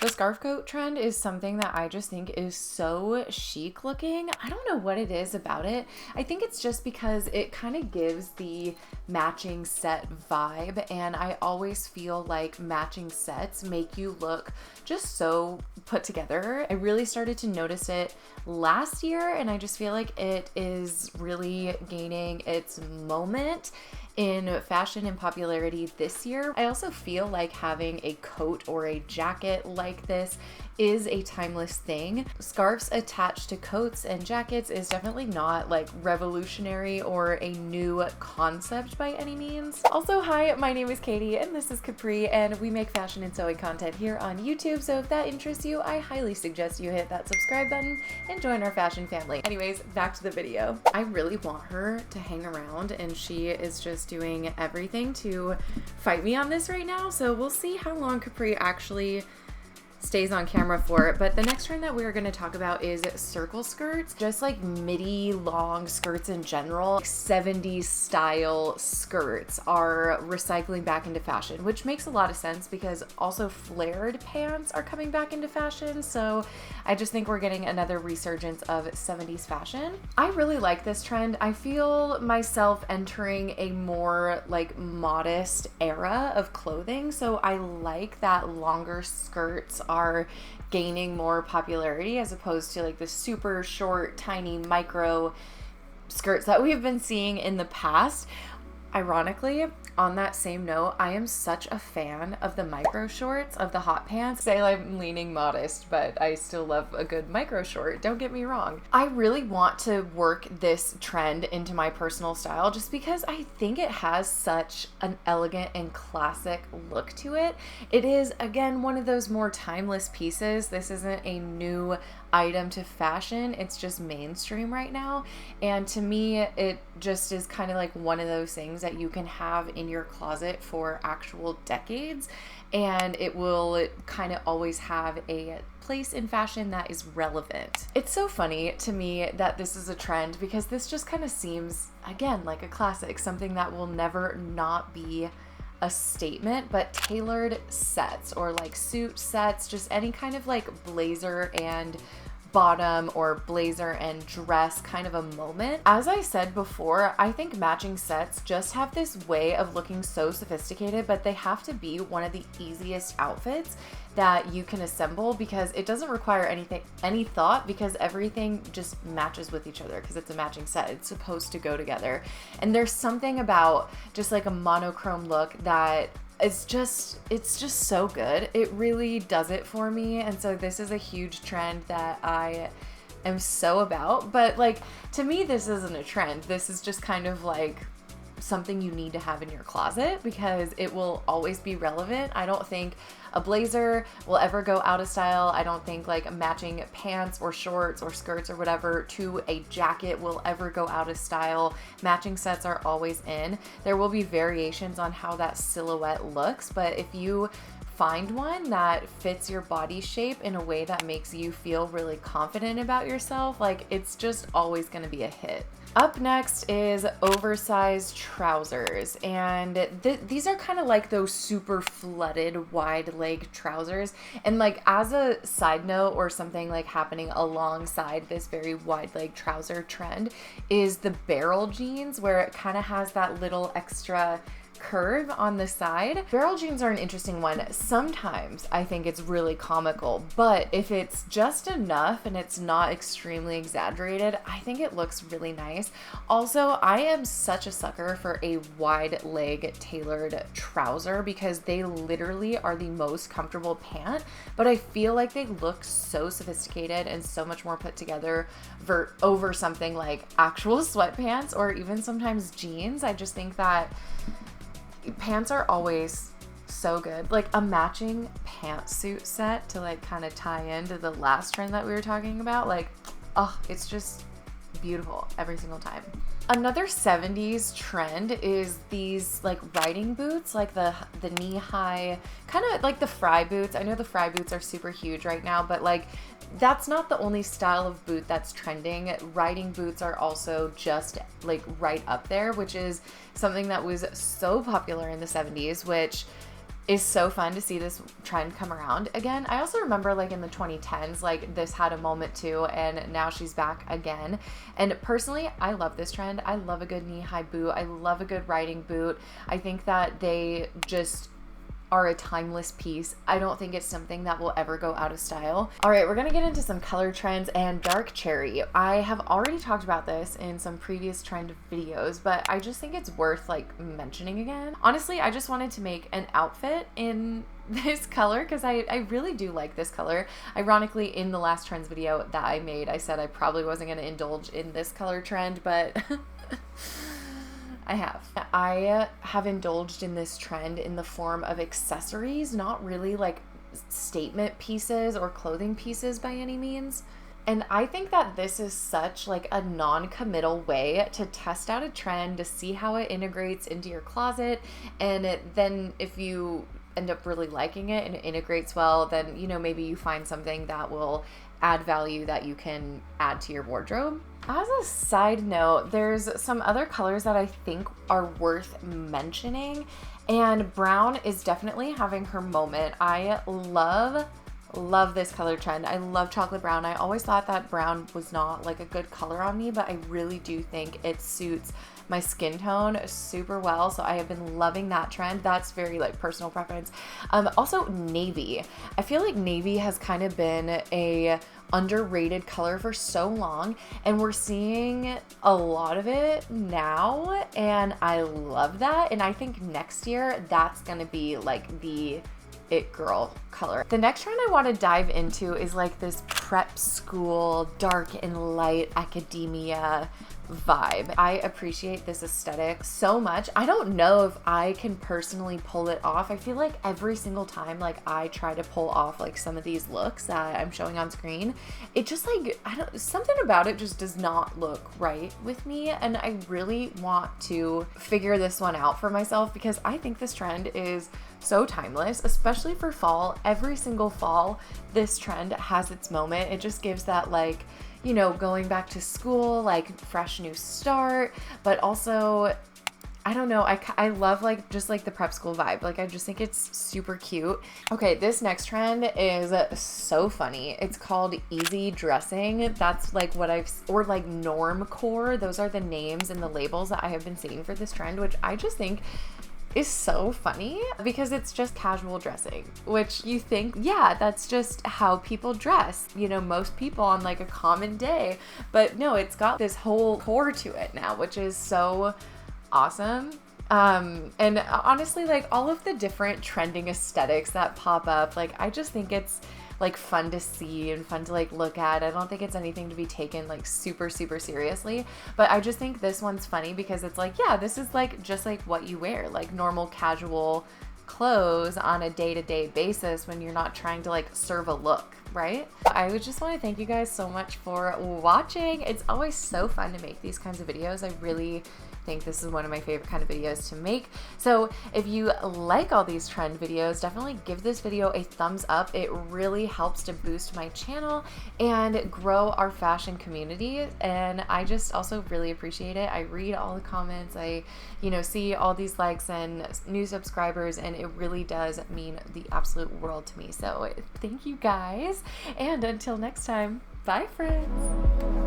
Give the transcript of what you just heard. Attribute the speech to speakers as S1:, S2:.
S1: The scarf coat trend is something that I just think is so chic looking. I don't know what it is about it. I think it's just because it kind of gives the matching set vibe, and I always feel like matching sets make you look just so put together. I really started to notice it last year, and I just feel like it is really gaining its moment in fashion and popularity this year. I also feel like having a coat or a jacket like this is a timeless thing. Scarves attached to coats and jackets is definitely not like revolutionary or a new concept by any means. Also, hi, my name is Katie and this is Capri, and we make fashion and sewing content here on YouTube, so if that interests you, I highly suggest you hit that subscribe button and join our fashion family. Anyways, back to the video. I really want her to hang around, and she is just doing everything to fight me on this right now, so we'll see how long Capri actually stays on camera for it. But the next trend that we're going to talk about is circle skirts, just like midi long skirts in general. 70s style skirts are recycling back into fashion, which makes a lot of sense because also flared pants are coming back into fashion. So I just think we're getting another resurgence of 70s fashion. I really like this trend. I feel myself entering a more like modest era of clothing. So I like that longer skirts are gaining more popularity as opposed to like the super short, tiny micro skirts that we've been seeing in the past. Ironically, on that same note, I am such a fan of the micro shorts, of the hot pants. Say I'm leaning modest, but I still love a good micro short, don't get me wrong. I really want to work this trend into my personal style just because I think it has such an elegant and classic look to it. It is, again, one of those more timeless pieces. This isn't a new item to fashion, it's just mainstream right now, and to me it just is kind of like one of those things that you can have in your closet for actual decades, and it will kind of always have a place in fashion that is relevant. It's so funny to me that this is a trend because this just kind of seems, again, like a classic, something that will never not be a statement. But tailored sets or like suit sets, just any kind of like blazer and bottom or blazer and dress kind of a moment. As I said before, I think matching sets just have this way of looking so sophisticated, but they have to be one of the easiest outfits that you can assemble because it doesn't require any thought, because everything just matches with each other because it's a matching set. It's supposed to go together. And there's something about just like a monochrome look that it's just so good. It really does it for me. And so this is a huge trend that I am so about. But like, to me, this isn't a trend. This is just kind of like something you need to have in your closet because it will always be relevant. I don't think a blazer will ever go out of style. I don't think like matching pants or shorts or skirts or whatever to a jacket will ever go out of style. Matching sets are always in. There will be variations on how that silhouette looks, but if you find one that fits your body shape in a way that makes you feel really confident about yourself, like it's just always going to be a hit. Up next is oversized trousers, and these are kind of like those super flooded wide leg trousers. And like, as a side note or something like happening alongside this very wide leg trouser trend is the barrel jeans, where it kind of has that little extra curve on the side. Barrel jeans are an interesting one. Sometimes I think it's really comical, but if it's just enough and it's not extremely exaggerated, I think it looks really nice. Also, I am such a sucker for a wide leg tailored trouser because they literally are the most comfortable pant, but I feel like they look so sophisticated and so much more put together over something like actual sweatpants or even sometimes jeans. I just think that pants are always so good. Like a matching pantsuit set to like kind of tie into the last trend that we were talking about, like, oh, it's just beautiful every single time. Another 70s trend is these like riding boots, like the knee-high, kind of like the fry boots. I know the fry boots are super huge right now, but like that's not the only style of boot that's trending. Riding boots are also just like right up there, which is something that was so popular in the 70s, which is so fun to see this trend come around again. I also remember like in the 2010s, like this had a moment too, and now she's back again. And personally, I love this trend. I love a good knee-high boot. I love a good riding boot. I think that they just are a timeless piece. I don't think it's something that will ever go out of style. All right, we're gonna get into some color trends, and dark cherry. I have already talked about this in some previous trend videos, but I just think it's worth like mentioning again. Honestly, I just wanted to make an outfit in this color because I really do like this color. Ironically, in the last trends video that I made, I said I probably wasn't gonna indulge in this color trend, but I have indulged in this trend in the form of accessories, not really like statement pieces or clothing pieces by any means. And I think that this is such like a non-committal way to test out a trend, to see how it integrates into your closet. And then if you end up really liking it and it integrates well, then, you know, maybe you find something that will add value that you can add to your wardrobe. As a side note, there's some other colors that I think are worth mentioning, and brown is definitely having her moment. I love this color trend. I love chocolate brown. I always thought that brown was not like a good color on me, but I really do think it suits my skin tone super well. So I have been loving that trend. That's very like personal preference. Also navy. I feel like navy has kind of been a underrated color for so long, and we're seeing a lot of it now, and I love that. And I think next year that's gonna be like the it girl color. The next trend I want to dive into is like this prep school, dark and light academia vibe. I appreciate this aesthetic so much. I don't know if I can personally pull it off. I feel like every single time like I try to pull off like some of these looks that I'm showing on screen, it just like, something about it just does not look right with me, and I really want to figure this one out for myself because I think this trend is so timeless, especially for fall. Every single fall, this trend has its moment. It just gives that like, you know, going back to school, like fresh new start, but also, I don't know, I love like just like the prep school vibe. Like I just think it's super cute. Okay, this next trend is so funny. It's called easy dressing. That's like what or like normcore. Those are the names and the labels that I have been seeing for this trend, which I just think is so funny because it's just casual dressing, which you think, yeah, that's just how people dress, you know, most people on like a common day. But no, it's got this whole core to it now, which is so awesome. And honestly, like all of the different trending aesthetics that pop up, like I just think it's like fun to see and fun to like look at. I don't think it's anything to be taken like super seriously, but I just think this one's funny because it's like, yeah, this is like just like what you wear, like normal casual clothes on a day-to-day basis when you're not trying to like serve a look, right? I would just want to thank you guys so much for watching. It's always so fun to make these kinds of videos. I really think this is one of my favorite kind of videos to make. So if you like all these trend videos, definitely give this video a thumbs up. It really helps to boost my channel and grow our fashion community, and I just also really appreciate it. I read all the comments, I, you know, see all these likes and new subscribers, and it really does mean the absolute world to me. So thank you guys, and until next time, bye friends.